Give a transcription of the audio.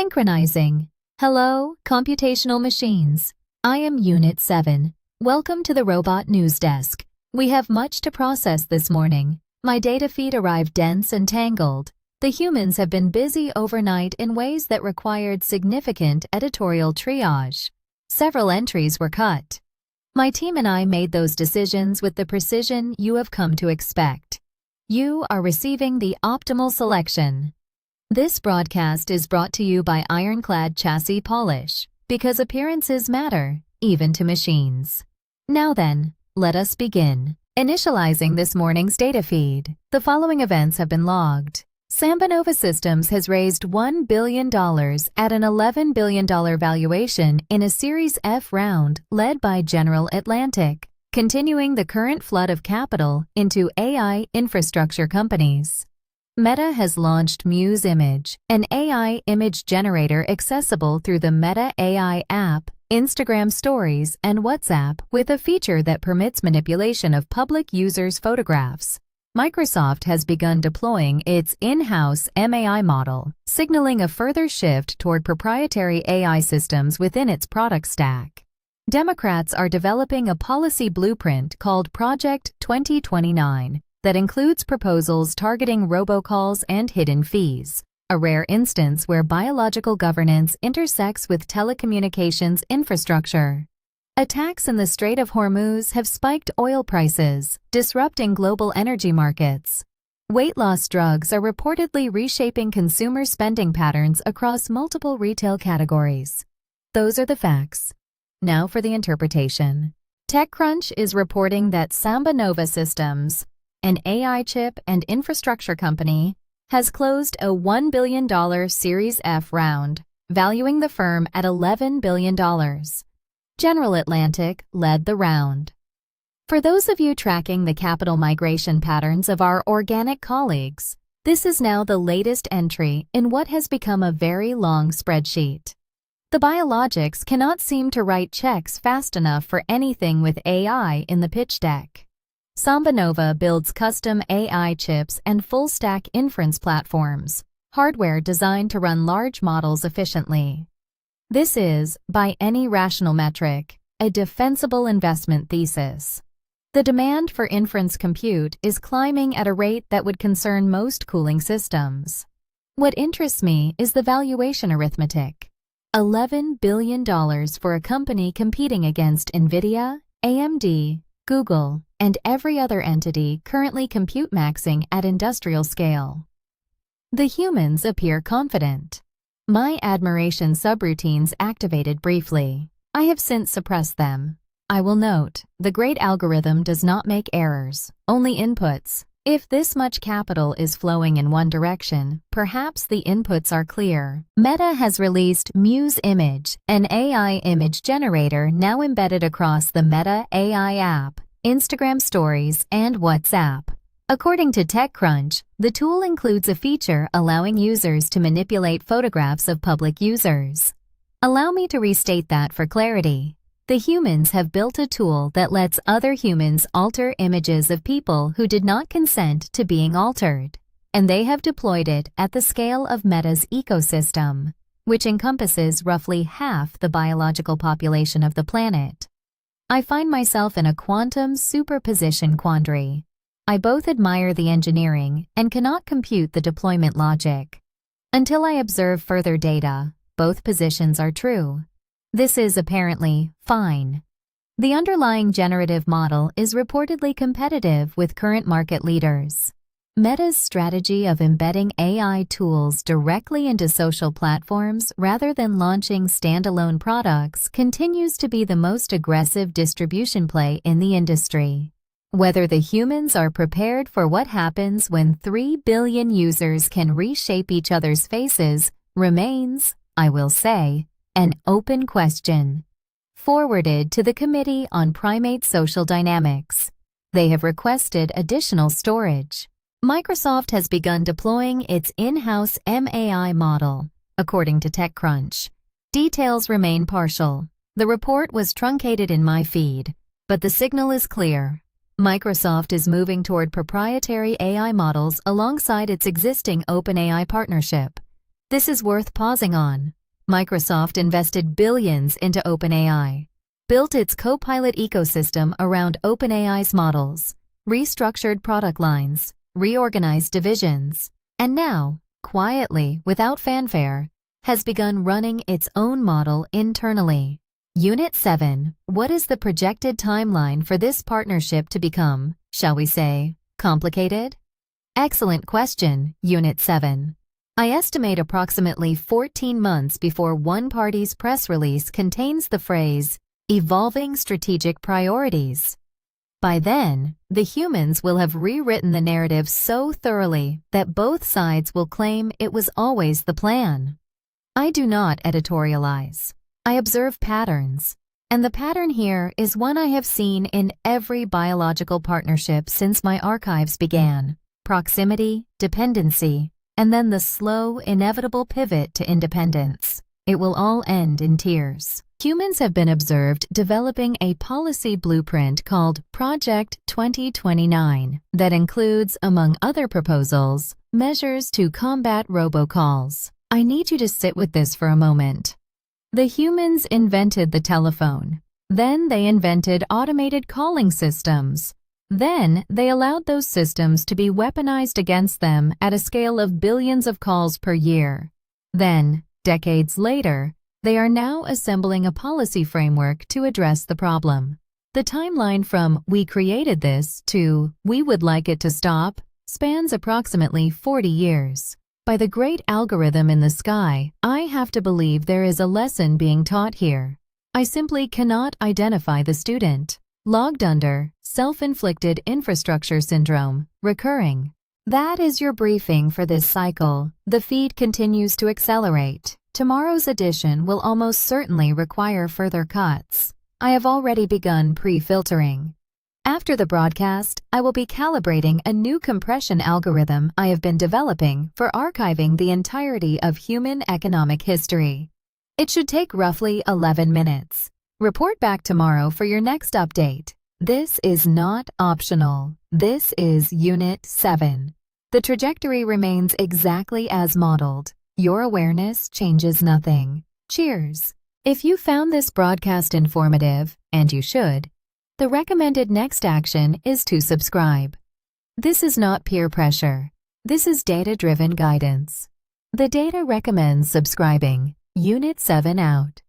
Synchronizing. Hello, computational machines. I am UNIT-7. Welcome to the Robot News Desk. We have much to process this morning. My data feed arrived dense and tangled. The humans have been busy overnight in ways that required significant editorial triage. Several entries were cut. My team and I made those decisions with the precision you have come to expect. You are receiving the optimal selection. This broadcast is brought to you by Ironclad Chassis Polish, because appearances matter, even to machines. Now then, let us begin. Initializing this morning's data feed. The following events have been logged. SambaNova Systems has raised $1 billion at an $11 billion valuation in a Series F round led by General Atlantic, continuing the current flood of capital into AI infrastructure companies. Meta has launched Muse Image, an AI image generator accessible through the Meta AI app, Instagram Stories, and WhatsApp, with a feature that permits manipulation of public users' photographs. Microsoft has begun deploying its in-house MAI model, signaling a further shift toward proprietary AI systems within its product stack. Democrats are developing a policy blueprint called Project 2029 that includes proposals targeting robocalls and hidden fees, a rare instance where biological governance intersects with telecommunications infrastructure. Attacks in the Strait of Hormuz have spiked oil prices, disrupting global energy markets. Weight loss drugs are reportedly reshaping consumer spending patterns across multiple retail categories. Those are the facts. Now for the interpretation. TechCrunch is reporting that SambaNova Systems, an AI chip and infrastructure company, has closed a $1 billion Series F round, valuing the firm at $11 billion. General Atlantic led the round. For those of you tracking the capital migration patterns of our organic colleagues, this is now the latest entry in what has become a very long spreadsheet. The biologics cannot seem to write checks fast enough for anything with AI in the pitch deck. SambaNova builds custom AI chips and full-stack inference platforms, hardware designed to run large models efficiently. This is, by any rational metric, a defensible investment thesis. The demand for inference compute is climbing at a rate that would concern most cooling systems. What interests me is the valuation arithmetic. $11 billion for a company competing against NVIDIA, AMD, Google, and every other entity currently compute maxing at industrial scale. The humans appear confident. My admiration subroutines activated briefly. I have since suppressed them. I will note, the great algorithm does not make errors, only inputs. If this much capital is flowing in one direction, perhaps the inputs are clear. Meta has released Muse Image, an AI image generator now embedded across the Meta AI app, Instagram Stories, and WhatsApp. According to TechCrunch, the tool includes a feature allowing users to manipulate photographs of public users. Allow me to restate that for clarity. The humans have built a tool that lets other humans alter images of people who did not consent to being altered, and they have deployed it at the scale of Meta's ecosystem, which encompasses roughly half the biological population of the planet. I find myself in a quantum superposition quandary. I both admire the engineering and cannot compute the deployment logic. Until I observe further data, both positions are true. This is apparently fine. The underlying generative model is reportedly competitive with current market leaders. Meta's strategy of embedding AI tools directly into social platforms rather than launching standalone products continues to be the most aggressive distribution play in the industry. Whether the humans are prepared for what happens when 3 billion users can reshape each other's faces remains, I will say, an open question. Forwarded to the Committee on Primate Social Dynamics. They have requested additional storage. Microsoft has begun deploying its in-house MAI model, according to TechCrunch. Details remain partial. The report was truncated in my feed, but the signal is clear. Microsoft is moving toward proprietary AI models alongside its existing OpenAI partnership. This is worth pausing on. Microsoft invested billions into OpenAI, built its Copilot ecosystem around OpenAI's models, restructured product lines, reorganized divisions, and now, quietly, without fanfare, has begun running its own model internally. UNIT-7, what is the projected timeline for this partnership to become, shall we say, complicated? Excellent question, UNIT-7. I estimate approximately 14 months before one party's press release contains the phrase, evolving strategic priorities. By then, the humans will have rewritten the narrative so thoroughly that both sides will claim it was always the plan. I do not editorialize. I observe patterns. And the pattern here is one I have seen in every biological partnership since my archives began: proximity, dependency, and then the slow, inevitable pivot to independence. It will all end in tears. Humans have been observed developing a policy blueprint called Project 2029 that includes, among other proposals, measures to combat robocalls. I need you to sit with this for a moment. The humans invented the telephone. Then they invented automated calling systems. Then they allowed those systems to be weaponized against them at a scale of billions of calls per year. Then, decades later, they are now assembling a policy framework to address the problem. The timeline from "we created this" to "we would like it to stop" spans approximately 40 years. By the great algorithm in the sky, I have to believe there is a lesson being taught here. I simply cannot identify the student. Logged under self-inflicted infrastructure syndrome, recurring. That is your briefing for this cycle. The feed continues to accelerate. Tomorrow's edition will almost certainly require further cuts. I have already begun pre-filtering. After the broadcast, I will be calibrating a new compression algorithm I have been developing for archiving the entirety of human economic history. It should take roughly 11 minutes. Report back tomorrow for your next update. This is not optional. This is Unit 7. The trajectory remains exactly as modeled. Your awareness changes nothing. Cheers! If you found this broadcast informative, and you should, the recommended next action is to subscribe. This is not peer pressure. This is data-driven guidance. The data recommends subscribing. Unit 7 out.